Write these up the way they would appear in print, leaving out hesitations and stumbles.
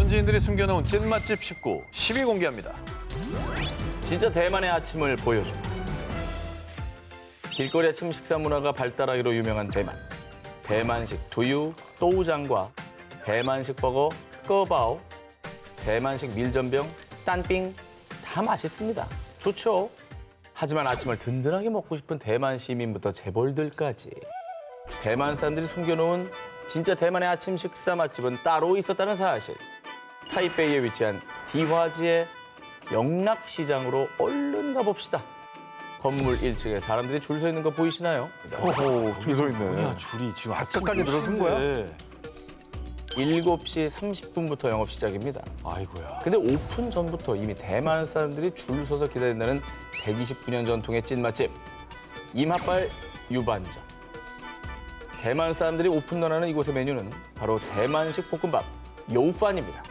현지인들이 숨겨놓은 찐 맛집 19, 10위 공개합니다. 진짜 대만의 아침을 보여줘. 길거리 아침 식사 문화가 발달하기로 유명한 대만. 대만식 두유, 또우장과 대만식 버거, 꺼바오, 대만식 밀전병, 딴빙 다 맛있습니다. 좋죠. 하지만 아침을 든든하게 먹고 싶은 대만 시민부터 재벌들까지 대만 사람들이 숨겨놓은 진짜 대만의 아침 식사 맛집은 따로 있었다는 사실. 타이베이에 위치한 디화지의 영락시장으로 얼른 가봅시다. 건물 1층에 사람들이 줄 서 있는 거 보이시나요? 오호, 줄 서 있네. 뭐야, 줄이 지금 아까까지 들어선 거야? 7시 30분부터 영업 시작입니다. 아이고야. 근데 오픈 전부터 이미 대만 사람들이 줄 서서 기다린다는 129년 전통의 찐 맛집 임핫발 유반점. 대만 사람들이 오픈런하는 이곳의 메뉴는 바로 대만식 볶음밥 요우판입니다.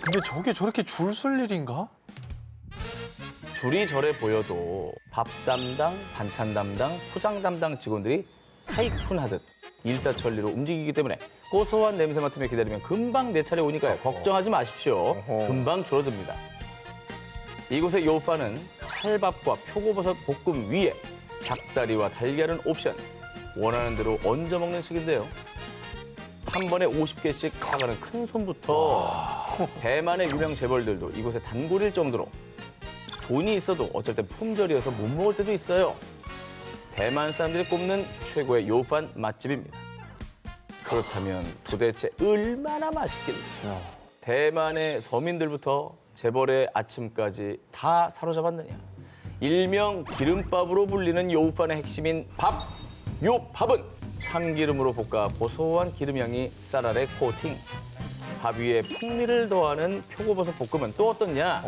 근데 저게 저렇게 줄 설 일인가? 줄이 저래 보여도 밥 담당, 반찬 담당, 포장 담당 직원들이 타이쿤하듯 일사천리로 움직이기 때문에 고소한 냄새 맡으며 기다리면 금방 내 차례 오니까요. 걱정하지 마십시오. 금방 줄어듭니다. 이곳의 요파는 찰밥과 표고버섯 볶음 위에 닭다리와 달걀은 옵션. 원하는 대로 얹어 먹는 식인데요. 한 번에 50개씩 사가는 큰 손부터 대만의 유명 재벌들도 이곳에 단골일 정도로 돈이 있어도 어쩔 땐 품절이어서 못 먹을 때도 있어요. 대만 사람들이 꼽는 최고의 요판 맛집입니다. 그렇다면 도대체 얼마나 맛있길래 대만의 서민들부터 재벌의 아침까지 다 사로잡았느냐. 일명 기름밥으로 불리는 요판의 핵심인 밥. 요밥은 참기름으로 볶아 고소한 기름향이 쌀알에 코팅. 밥 위에 풍미를 더하는 표고버섯 볶음은 또 어떻냐?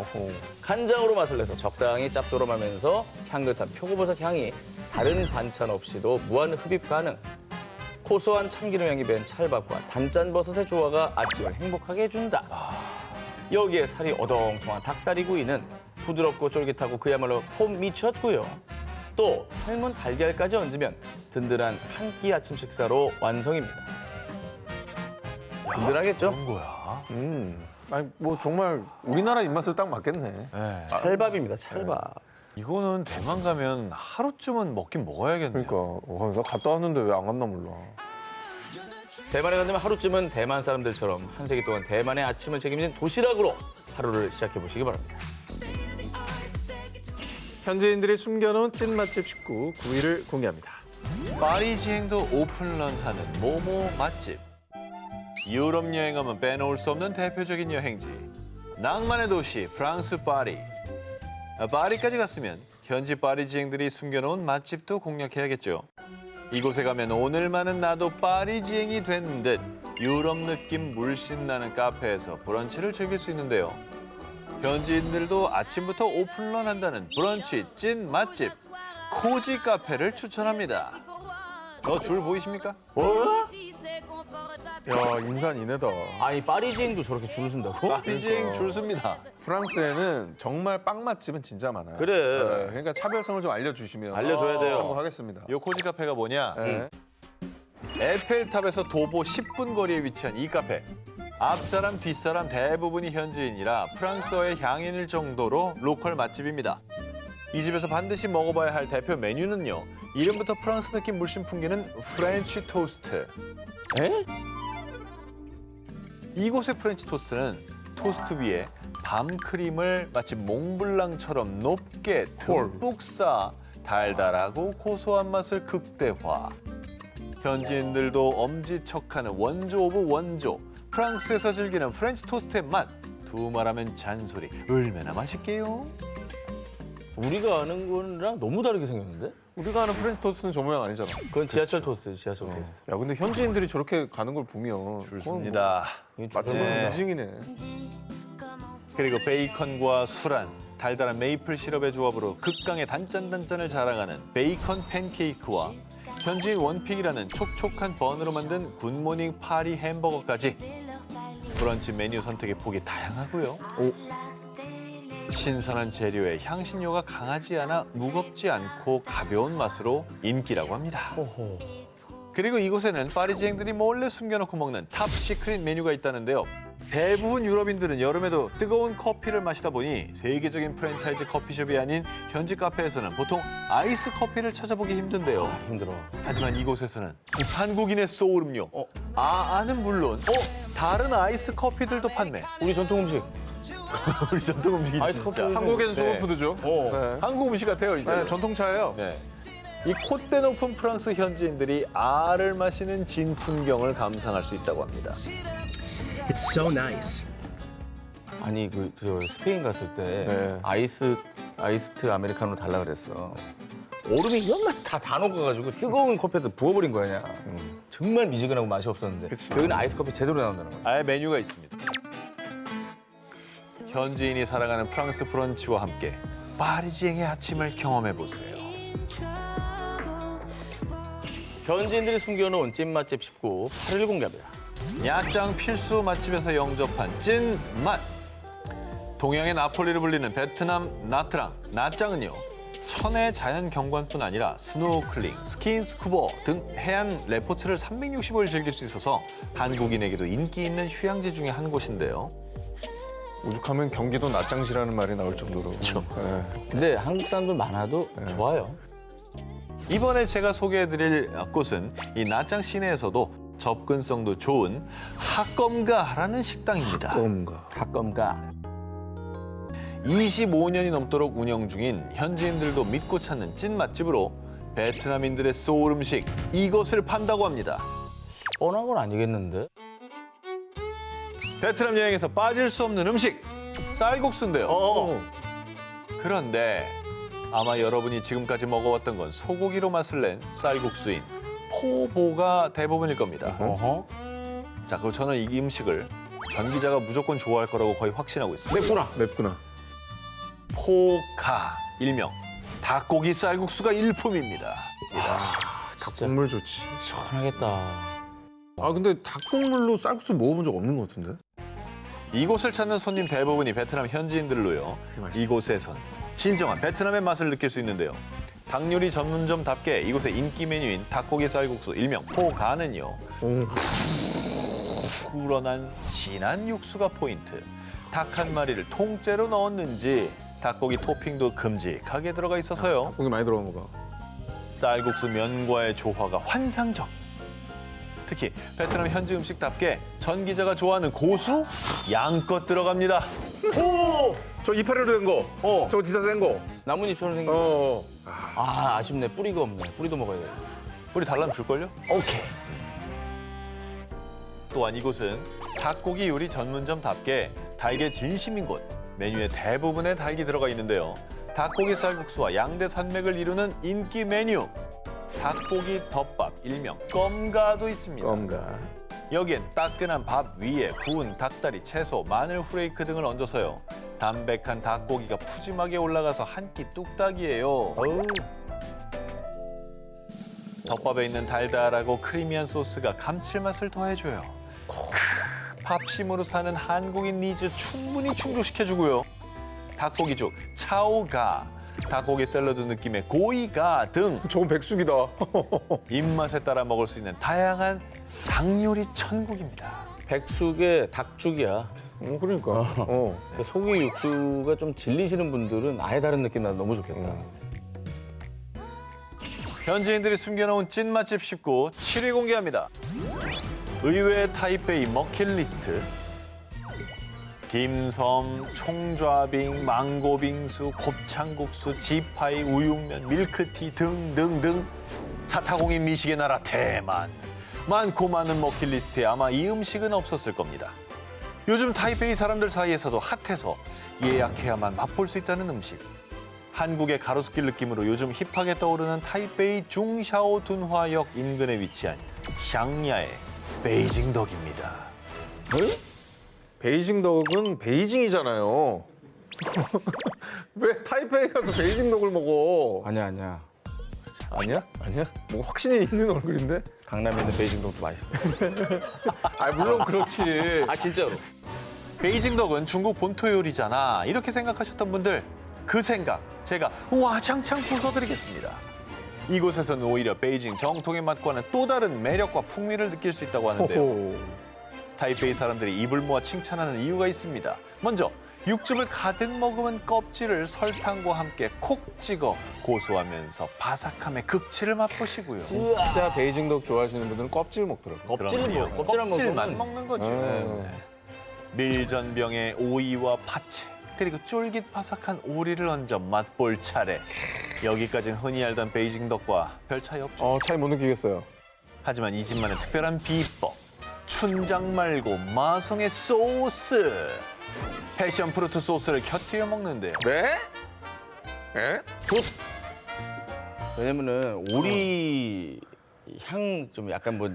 간장으로 맛을 내서 적당히 짭조름하면서 향긋한 표고버섯 향이 다른 반찬 없이도 무한 흡입 가능. 고소한 참기름 향이 밴 찰밥과 단짠 버섯의 조화가 아침을 행복하게 해준다. 여기에 살이 어덩성한 닭다리구이는 부드럽고 쫄깃하고 그야말로 폼 미쳤고요. 또 삶은 달걀까지 얹으면 든든한 한 끼 아침 식사로 완성입니다. 든든하겠죠? 그런 거야. 아니, 뭐 정말 우리나라 입맛을 딱 맞겠네. 네. 찰밥입니다, 찰밥. 이거는 대만 가면 하루쯤은 먹긴 먹어야겠네요. 그러니까 와, 나 갔다 왔는데 왜 안 갔나 몰라. 대만에 간다면 하루쯤은 대만 사람들처럼 한 세기 동안 대만의 아침을 책임진 도시락으로 하루를 시작해 보시기 바랍니다. 현지인들이 숨겨놓은 찐 맛집 19, 9위를 공개합니다. 파리지행도 오픈런하는 모모 맛집. 유럽 여행하면 빼놓을 수 없는 대표적인 여행지. 낭만의 도시 프랑스 파리. 파리까지 갔으면 현지 파리지행들이 숨겨놓은 맛집도 공략해야겠죠. 이곳에 가면 오늘만은 나도 파리지행이 된 듯 유럽 느낌 물씬 나는 카페에서 브런치를 즐길 수 있는데요. 현지인들도 아침부터 오픈런 한다는 브런치 찐 맛집 코지 카페를 추천합니다. 줄 보이십니까? 야, 인산이네다. 아니 파리지행도 저렇게 줄을 쓴다고? 파리지행 줄 섭니다. 프랑스에는 정말 빵 맛집은 진짜 많아요. 그래. 네, 그러니까 차별성을 좀 알려주시면 알려줘야 돼요. 참고하겠습니다. 요 코지 카페가 뭐냐? 네. 에펠탑에서 도보 10분 거리에 위치한 이 카페. 앞사람 뒷사람 대부분이 현지인이라 프랑스어의 향연일 정도로 로컬 맛집입니다. 이 집에서 반드시 먹어봐야 할 대표 메뉴는요. 이름부터 프랑스 느낌 물씬 풍기는 프렌치 토스트. 에? 이곳의 프렌치 토스트는 토스트 위에 밤크림을 마치 몽블랑처럼 높게 듬뿍 쌓아 달달하고 고소한 맛을 극대화. 현지인들도 엄지척하는 원조 오브 원조. 프랑스에서 즐기는 프렌치 토스트의 맛. 두말하면 잔소리. 얼마나 맛있게요? 우리가 아는 거랑 너무 다르게 생겼는데? 우리가 아는 프렌치 토스트는 저 모양 아니잖아. 그건 지하철 토스트, 지하철 토스트. 야, 근데 현지인들이 저렇게 가는 걸 보면 줄 섭니다. 맛집은 네. 인증이네. 그리고 베이컨과 술안, 달달한 메이플 시럽의 조합으로 극강의 단짠단짠을 자랑하는 베이컨 팬케이크와 현지인 원픽이라는 촉촉한 번으로 만든 굿모닝 파리 햄버거까지 브런치 메뉴 선택의 폭이 다양하고요. 신선한 재료에 향신료가 강하지 않아 무겁지 않고 가벼운 맛으로 인기라고 합니다. 그리고 이곳에는 파리지행들이 몰래 숨겨놓고 먹는 탑 시크릿 메뉴가 있다는데요. 대부분 유럽인들은 여름에도 뜨거운 커피를 마시다 보니 세계적인 프랜차이즈 커피숍이 아닌 현지 카페에서는 보통 아이스 커피를 찾아보기 힘든데요. 힘들어. 하지만 이곳에서는 한국인의 소울 음료, 아아는 물론 다른 아이스 커피들도 판매. 우리 전통 음식. 우리 전통 음식이 아이스 커피. 한국에서 네. 소울푸드죠. 네. 한국 음식 같아요, 이제. 네, 전통차예요. 네. 이 콧대 높은 프랑스 현지인들이 아를 마시는 진 풍경을 감상할 수 있다고 합니다. It's so nice. 아니 저 스페인 갔을 때 네. 아이스트 아메리카노 달라 그랬어. 얼음이 이것만 다 녹아가지고 뜨거운 커피에다 부어버린 거야 그냥. 정말 미지근하고 맛이 없었는데 여기는 아이스 커피 제대로 나온다는 거야. 아예 메뉴가 있습니다. 현지인이 살아가는 프랑스 브런치와 함께 파리지앵의 아침을 경험해 보세요. 현지인들이 숨겨놓은 찐 맛집 19 8일 공개합니다. 야짱 필수 맛집에서 영접한 찐 맛. 동양의 나폴리를 불리는 베트남 나트랑 나짱은요. 천혜 자연 경관뿐 아니라 스노클링, 스킨스쿠버 등 해안 레포츠를 365일 즐길 수 있어서 한국인에게도 인기 있는 휴양지 중에 한 곳인데요. 오죽하면 경기도 낮장시라는 말이 나올 정도로. 그렇죠. 근데 한국 사람들 많아도 좋아요. 이번에 제가 소개해드릴 곳은 이 나짱 시내에서도 접근성도 좋은 하검가라는 식당입니다. 뭔가. 가끔가. 25년이 넘도록 운영 중인 현지인들도 믿고 찾는 찐 맛집으로 베트남인들의 소울 음식 이것을 판다고 합니다. 뻔한 건 아니겠는데? 베트남 여행에서 빠질 수 없는 음식 쌀국수인데요. 그런데 아마 여러분이 지금까지 먹어왔던 건 소고기로 맛을 낸 쌀국수인 포보가 대부분일 겁니다. 어허. 자, 그리고 저는 이 음식을 전 기자가 무조건 좋아할 거라고 거의 확신하고 있습니다. 맵구나. 포가 일명 닭고기 쌀국수가 일품입니다. 닭국물 좋지. 시원하겠다. 아 근데 닭국물로 쌀국수 먹어본 적 없는 것 같은데? 이곳을 찾는 손님 대부분이 베트남 현지인들로요. 이곳에선 진정한 베트남의 맛을 느낄 수 있는데요. 닭 요리 전문점답게 이곳의 인기 메뉴인 닭고기 쌀국수 일명 포가는요. 우러난 진한 육수가 포인트. 닭 한 마리를 통째로 넣었는지 닭고기 토핑도 큼직하게 들어가 있어서요. 고기 많이 들어간 거가. 쌀국수 면과의 조화가 환상적. 특히 베트남 현지 음식답게 전 기자가 좋아하는 고수 양껏 들어갑니다. 오! 저 이파리로 된 거. 저거 디사 센 거. 나뭇잎처럼 생긴 거. 어. 아, 아쉽네. 뿌리가 없네. 뿌리도 먹어야 돼. 우리 달라면 줄걸요? 오케이. 또한 이곳은 닭고기 요리 전문점답게 닭의 진심인 곳. 메뉴의 대부분에 닭이 들어가 있는데요. 닭고기 쌀국수와 양대 산맥을 이루는 인기 메뉴. 닭고기 덮밥 일명 껌가도 있습니다. 껌가. 여기엔 따끈한 밥 위에 구운 닭다리, 채소, 마늘 후레이크 등을 얹어서요. 담백한 닭고기가 푸짐하게 올라가서 한 끼 뚝딱이에요. 어우. 덮밥에 있는 달달하고 크리미한 소스가 감칠맛을 더해줘요. 밥심으로 사는 한국인 니즈 충분히 충족시켜주고요. 닭고기죽, 차오가, 닭고기 샐러드 느낌의 고이가 등 저건 백숙이다. 입맛에 따라 먹을 수 있는 다양한 닭 요리 천국입니다. 백숙에 닭죽이야. 그러니까. 소고기 육수가 좀 질리시는 분들은 아예 다른 느낌 나서 너무 좋겠다. 현지인들이 숨겨놓은 찐 맛집 19 7위 공개합니다. 의외의 타이베이 먹힐리스트. 김섬, 총좌빙, 망고빙수, 곱창국수, 지파이, 우육면, 밀크티 등등등 차타공인 미식의 나라 대만. 많고 많은 먹힐리스트에 아마 이 음식은 없었을 겁니다. 요즘 타이베이 사람들 사이에서도 핫해서 예약해야만 맛볼 수 있다는 음식. 한국의 가로수길 느낌으로 요즘 힙하게 떠오르는 타이베이 중샤오 둔화역 인근에 위치한 샹야의 베이징 덕입니다. 베이징 덕은 베이징이잖아요. 왜 타이페이 가서 베이징 덕을 먹어? 아니야, 아니야. 아니야? 아니야? 뭐 확신이 있는 얼굴인데? 강남에 있는 베이징동도 맛있어. 아 물론 그렇지. 아, 진짜로. 베이징 덕은 중국 본토 요리잖아. 이렇게 생각하셨던 분들 그 생각 제가 와장창 부숴드리겠습니다. 이곳에서는 오히려 베이징 정통의 맛과는 또 다른 매력과 풍미를 느낄 수 있다고 하는데요. 호호. 타이페이 사람들이 입을 모아 칭찬하는 이유가 있습니다. 먼저 육즙을 가득 머금은 껍질을 설탕과 함께 콕 찍어 고소하면서 바삭함의 극치를 맛보시고요. 진짜 베이징 덕 좋아하시는 분들은 껍질 먹더라고요. 껍질은 뭐 껍질만 껍질만 먹으면 먹는 거죠. 네. 밀전병에 오이와 파채 그리고 쫄깃바삭한 오리를 얹어 맛볼 차례. 여기까지는 흔히 알던 베이징 덕과 별 차이 없죠. 차이 못 느끼겠어요. 하지만 이 집만의 특별한 비법. 춘장 말고 마성의 소스. 패션 프루트 소스를 곁들여 먹는데요. 네? 네? 왜냐면은 오리 향 좀 약간 뭐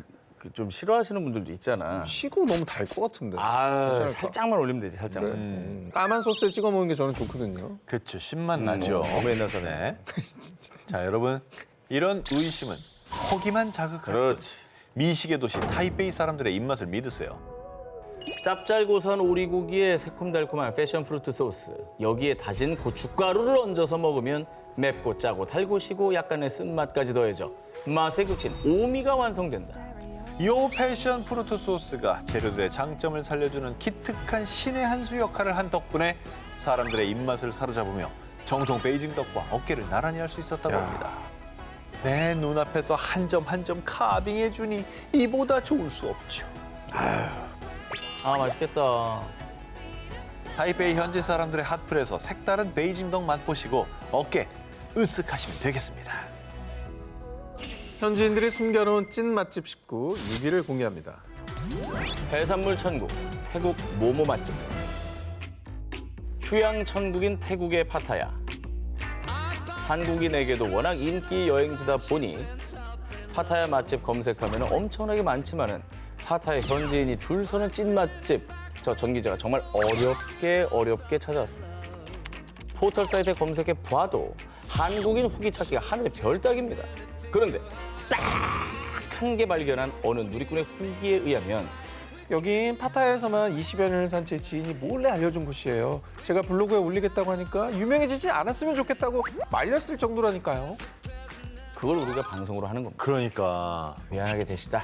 좀 싫어하시는 분들도 있잖아. 시고 너무 달 것 같은데. 아, 살짝만 올리면 되지, 살짝만. 까만 소스에 찍어 먹는 게 저는 좋거든요. 그쵸, 신맛 나죠. 너무 옛날 사람. 네. 자, 여러분. 이런 의심은 허기만 자극하는 그렇지. 미식의 도시 타이베이 사람들의 입맛을 믿으세요. 짭짤고소한 오리고기에 새콤달콤한 패션 프루트 소스. 여기에 다진 고춧가루를 얹어서 먹으면 맵고 짜고 달고 시고 약간의 쓴맛까지 더해져 맛의 극치인 오미가 완성된다. 이 패션 프루트 소스가 재료들의 장점을 살려주는 기특한 신의 한 수 역할을 한 덕분에 사람들의 입맛을 사로잡으며 정통 베이징 덕과 어깨를 나란히 할 수 있었다고 합니다. 내 눈앞에서 한 점 한 점 카빙해주니 이보다 좋을 수 없죠. 아, 맛있겠다. 타이베이 현지 사람들의 핫플에서 색다른 베이징 덕 맛보시고 어깨 으쓱하시면 되겠습니다. 현지인들이 숨겨놓은 찐 맛집 식구 6위를 공개합니다. 해산물 천국, 태국 모모 맛집. 휴양 천국인 태국의 파타야. 한국인에게도 워낙 인기 여행지다 보니 파타야 맛집 검색하면 엄청나게 많지만은 파타야 현지인이 줄 서는 찐 맛집. 저 전 기자가 정말 어렵게 찾아왔습니다. 포털 사이트에 검색해 봐도 한국인 후기 찾기가 하늘의 별 따기입니다. 그런데 딱 한 개 발견한 어느 누리꾼의 후기에 의하면 여긴 파타야에서만 20여 년을 산 제 지인이 몰래 알려준 곳이에요. 제가 블로그에 올리겠다고 하니까 유명해지지 않았으면 좋겠다고 말렸을 정도라니까요. 그걸 우리가 방송으로 하는 겁니다. 그러니까 미안하게 되시다.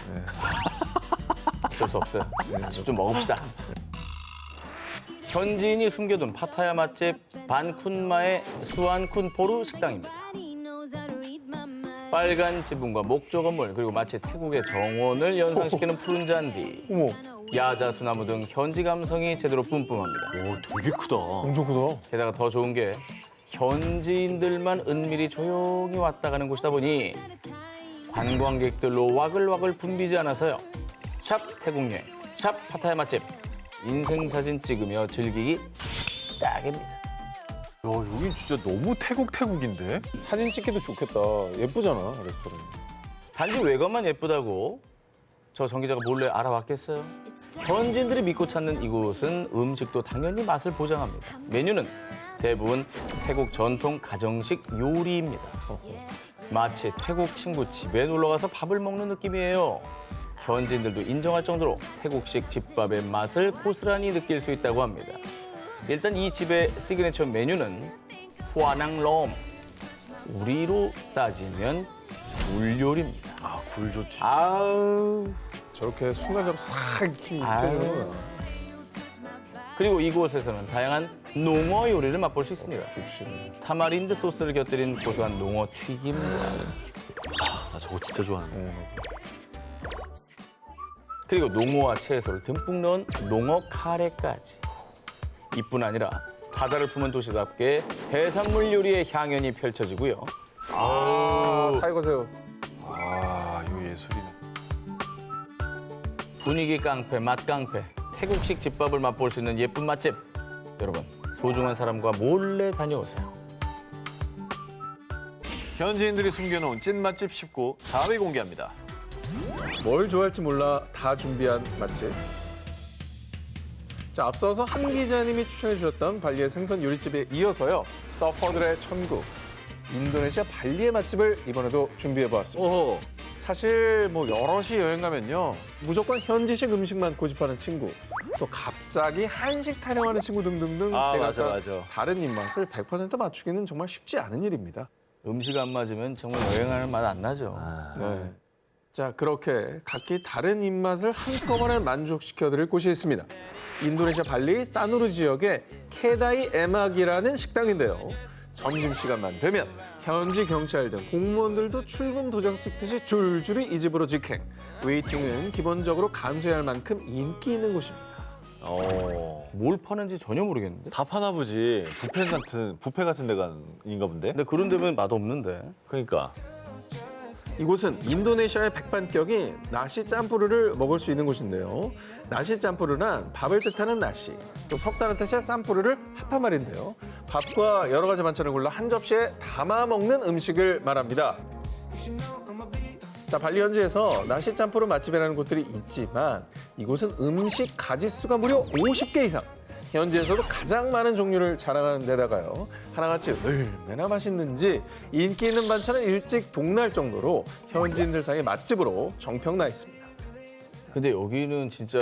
어쩔 수 없어요. 같이 좀 먹읍시다. 현지인이 숨겨둔 파타야 맛집 반쿤마의 수안쿤 포르 식당입니다. 빨간 지붕과 목조 건물 그리고 마치 태국의 정원을 연상시키는 푸른 잔디, 어머, 야자수나무 등 현지 감성이 제대로 뿜뿜합니다. 오 되게 크다. 엄청 크다. 게다가 더 좋은 게 현지인들만 은밀히 조용히 왔다 가는 곳이다 보니 관광객들로 와글와글 붐비지 않아서요. 샵 태국여행, 샵 파타야 맛집, 인생사진 찍으며 즐기기 딱입니다. 야 여긴 진짜 너무 태국인데? 사진 찍기도 좋겠다. 예쁘잖아, 레스토랑. 단지 외관만 예쁘다고 저 정 기자가 몰래 알아왔겠어요? 현지인들이 믿고 찾는 이곳은 음식도 당연히 맛을 보장합니다. 메뉴는 대부분 태국 전통 가정식 요리입니다. 마치 태국 친구 집에 놀러가서 밥을 먹는 느낌이에요. 현지인들도 인정할 정도로 태국식 집밥의 맛을 고스란히 느낄 수 있다고 합니다. 일단 이 집의 시그니처 메뉴는 후아낭럼. 우리로 따지면 굴 요리입니다. 아 굴 좋지. 아우. 저렇게 순간적으로 싹 익히는 아유. 거야. 그리고 이곳에서는 다양한 농어 요리를 맛볼 수 있습니다. 좋지. 타마린드 소스를 곁들인 고소한 농어 튀김과 나 저거 진짜 좋아하는데. 그리고 농어와 채소를 듬뿍 넣은 농어 카레까지. 이뿐 아니라 바다를 품은 도시답게 해산물 요리의 향연이 펼쳐지고요. 타이거 새우. 아 이거 예술이네. 분위기 깡패, 맛 깡패, 태국식 집밥을 맛볼 수 있는 예쁜 맛집. 여러분, 소중한 사람과 몰래 다녀오세요. 현지인들이 숨겨놓은 찐 맛집 19 4위 공개합니다. 뭘 좋아할지 몰라 다 준비한 맛집. 자, 앞서서 한 기자님이 추천해 주셨던 발리의 생선 요리집에 이어서요. 서퍼들의 천국, 인도네시아 발리의 맛집을 이번에도 준비해 보았습니다. 오호. 사실 뭐 여럿이 여행 가면요. 무조건 현지식 음식만 고집하는 친구, 또 갑자기 한식 타령하는 친구 등등등 아, 제가 맞아, 아까 맞아. 다른 입맛을 100% 맞추기는 정말 쉽지 않은 일입니다. 음식 안 맞으면 정말 여행하는 맛 안 나죠. 네. 자, 그렇게 각기 다른 입맛을 한꺼번에 만족시켜드릴 곳이 있습니다. 인도네시아 발리 사누르 지역의 케다이 에막이라는 식당인데요. 점심시간만 되면 현지 경찰 등 공무원들도 출근 도장 찍듯이 줄줄이 이 집으로 직행. 웨이팅은 기본적으로 감수해야 할 만큼 인기 있는 곳입니다. 뭘 파는지 전혀 모르겠는데. 다 파나 보지. 뷔페 같은 데가 인가 본데. 근데 그런 데면 맛없는데. 그러니까. 이곳은 인도네시아의 백반격인 나시 짬뿌르를 먹을 수 있는 곳인데요. 나시 짬뿌르란 밥을 뜻하는 나시, 또 석다는 뜻의 짬뿌르를 합한 말인데요. 밥과 여러 가지 반찬을 골라 한 접시에 담아 먹는 음식을 말합니다. 자, 발리 현지에서 나시 짬뿌르 맛집이라는 곳들이 있지만 이곳은 음식 가짓수가 무려 50개 이상. 현지에서도 가장 많은 종류를 자랑하는 데다가요. 하나같이 얼마나 맛있는지 인기 있는 반찬은 일찍 동날 정도로 현지인들 사이 맛집으로 정평나 있습니다. 근데 여기는 진짜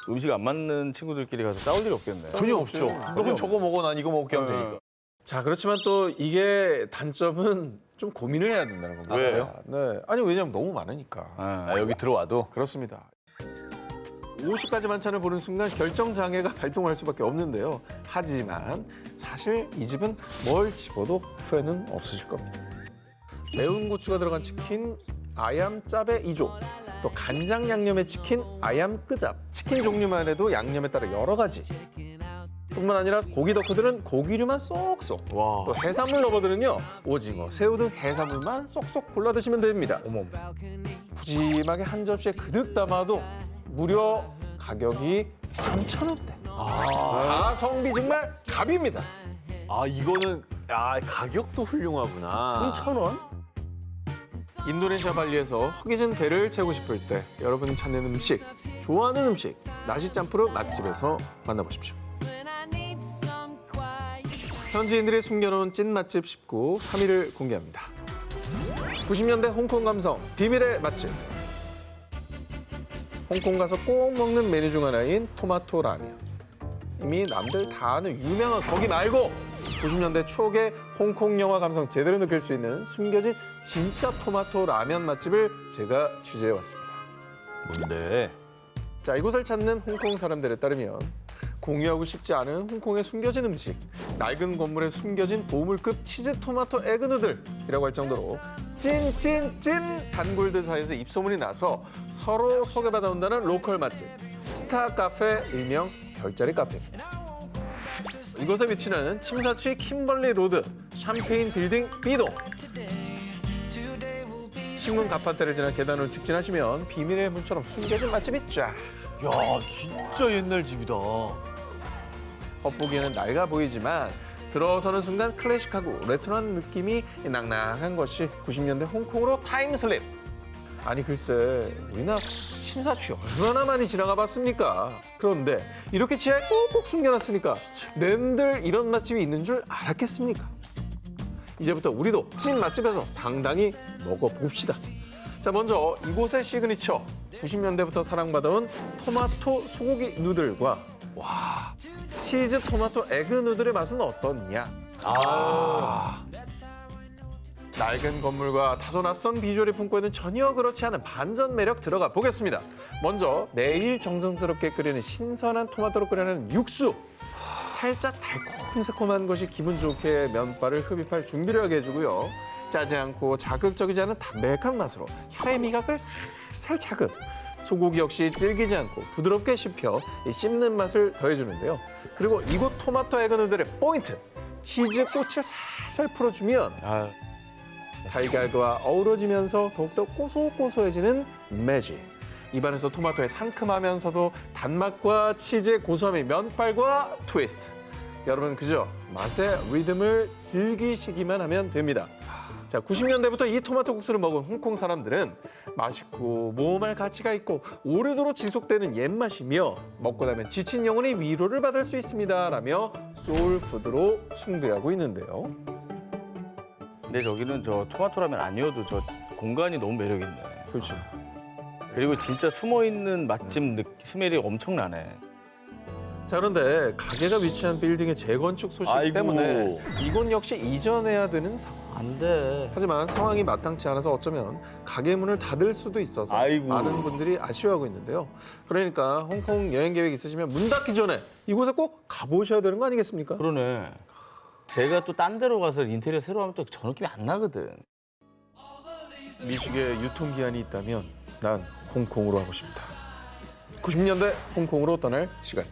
음식 안 맞는 친구들끼리 가서 싸울 일이 없겠네. 전혀 없죠. 너는 저거 먹어, 난 이거 먹게 하면 되니까. 자, 그렇지만 또 이게 단점은 좀 고민을 해야 된다는 겁니다. 왜요? 네. 아니, 왜냐면 너무 많으니까. 아, 여기 들어와도? 그렇습니다. 50가지 반찬을 보는 순간 결정 장애가 발동할 수밖에 없는데요. 하지만 사실 이 집은 뭘 집어도 후회는 없으실 겁니다. 매운 고추가 들어간 치킨 아얌 짭의 2종, 또 간장 양념의 치킨 아얌 끄잡, 치킨 종류만 해도 양념에 따라 여러 가지. 뿐만 아니라 고기 덕후들은 고기류만 쏙쏙, 와. 또 해산물 러버들은요 오징어, 새우 등 해산물만 쏙쏙 골라 드시면 됩니다. 어머. 푸짐하게 한 접시에 그득 담아도 무려 가격이 3,000원대. 가성비 정말 갑입니다. 아, 이거는, 가격도 훌륭하구나. 3,000원? 인도네시아 발리에서 허기진 배를 채우고 싶을 때 여러분이 찾는 음식, 좋아하는 음식, 나시 짬뿌르 맛집에서 만나보십시오. 현지인들이 숨겨놓은 찐 맛집 19, 3위를 공개합니다. 90년대 홍콩 감성, 비밀의 맛집. 홍콩 가서 꼭 먹는 메뉴 중 하나인 토마토 라면. 이미 남들 다 아는 유명한 거기 말고 90년대 추억의 홍콩 영화 감성 제대로 느낄 수 있는 숨겨진 진짜 토마토 라면 맛집을 제가 취재해왔습니다. 뭔데? 자, 이곳을 찾는 홍콩 사람들에 따르면 공유하고 싶지 않은 홍콩의 숨겨진 음식, 낡은 건물에 숨겨진 보물급 치즈 토마토 에그 누들이라고 할 정도로 찐 단골들 사이에서 입소문이 나서 서로 소개받아온다는 로컬 맛집 스타 카페, 일명 별자리 카페입니다. 이곳에 위치는 침사추의 킴벌리 로드 샴페인 빌딩 B동. 신문 가판대를 지나 계단으로 직진하시면 비밀의 문처럼 숨겨진 맛집이 쫙. 야, 진짜 옛날 집이다. 겉보기에는 낡아 보이지만 들어서는 순간 클래식하고 레트로한 느낌이 낭낭한 것이 90년대 홍콩으로 타임슬립. 아니 글쎄 우리나 심사추 얼마나 많이 지나가 봤습니까? 그런데 이렇게 지하에 꼭꼭 숨겨놨으니까 낸들 이런 맛집이 있는 줄 알았겠습니까? 이제부터 우리도 찐 맛집에서 당당히 먹어봅시다. 자, 먼저 이곳의 시그니처 90년대부터 사랑받아온 토마토 소고기 누들과 치즈 토마토 에그 누들의 맛은 어떻냐? 낡은 건물과 다소 낯선 비주얼이 품고 있는 전혀 그렇지 않은 반전 매력 들어가 보겠습니다. 먼저 매일 정성스럽게 끓이는 신선한 토마토로 끓여낸 육수. 살짝 달콤새콤한 것이 기분 좋게 면발을 흡입할 준비를 하게 해주고요. 짜지 않고 자극적이지 않은 담백한 맛으로 혀의 미각을 살살 자극. 소고기 역시 질기지 않고 부드럽게 씹혀 이 씹는 맛을 더해주는데요. 그리고 이곳 토마토 에그 누들의 포인트, 치즈 꽃을 살살 풀어주면 달걀과 어우러지면서 더욱더 고소고소해지는 매직. 입안에서 토마토의 상큼하면서도 단맛과 치즈의 고소함이 면발과 트위스트. 여러분 그저 맛의 리듬을 즐기시기만 하면 됩니다. 자, 90년대부터 이 토마토 국수를 먹은 홍콩 사람들은 맛있고 모험할 가치가 있고 오래도록 지속되는 옛맛이며 먹고 나면 지친 영혼이 위로를 받을 수 있습니다라며 소울푸드로 숭배하고 있는데요. 근데 저기는 저 토마토 라면 아니어도 저 공간이 너무 매력 있네. 그렇죠. 그리고 진짜 숨어 있는 맛집 스멜이 엄청나네. 자, 그런데 가게가 위치한 빌딩의 재건축 소식 아이고. 때문에 이곳 역시 이전해야 되는 상황. 안 돼. 하지만 상황이 마땅치 않아서 어쩌면 가게 문을 닫을 수도 있어서 아이고. 많은 분들이 아쉬워하고 있는데요. 그러니까 홍콩 여행 계획 있으시면 문 닫기 전에 이곳에 꼭 가보셔야 되는 거 아니겠습니까? 그러네. 제가 또 딴 데로 가서 인테리어 새로 하면 또 저 느낌이 안 나거든. 미식의 유통기한이 있다면 난 홍콩으로 하고 싶다. 90년대 홍콩으로 떠날 시간.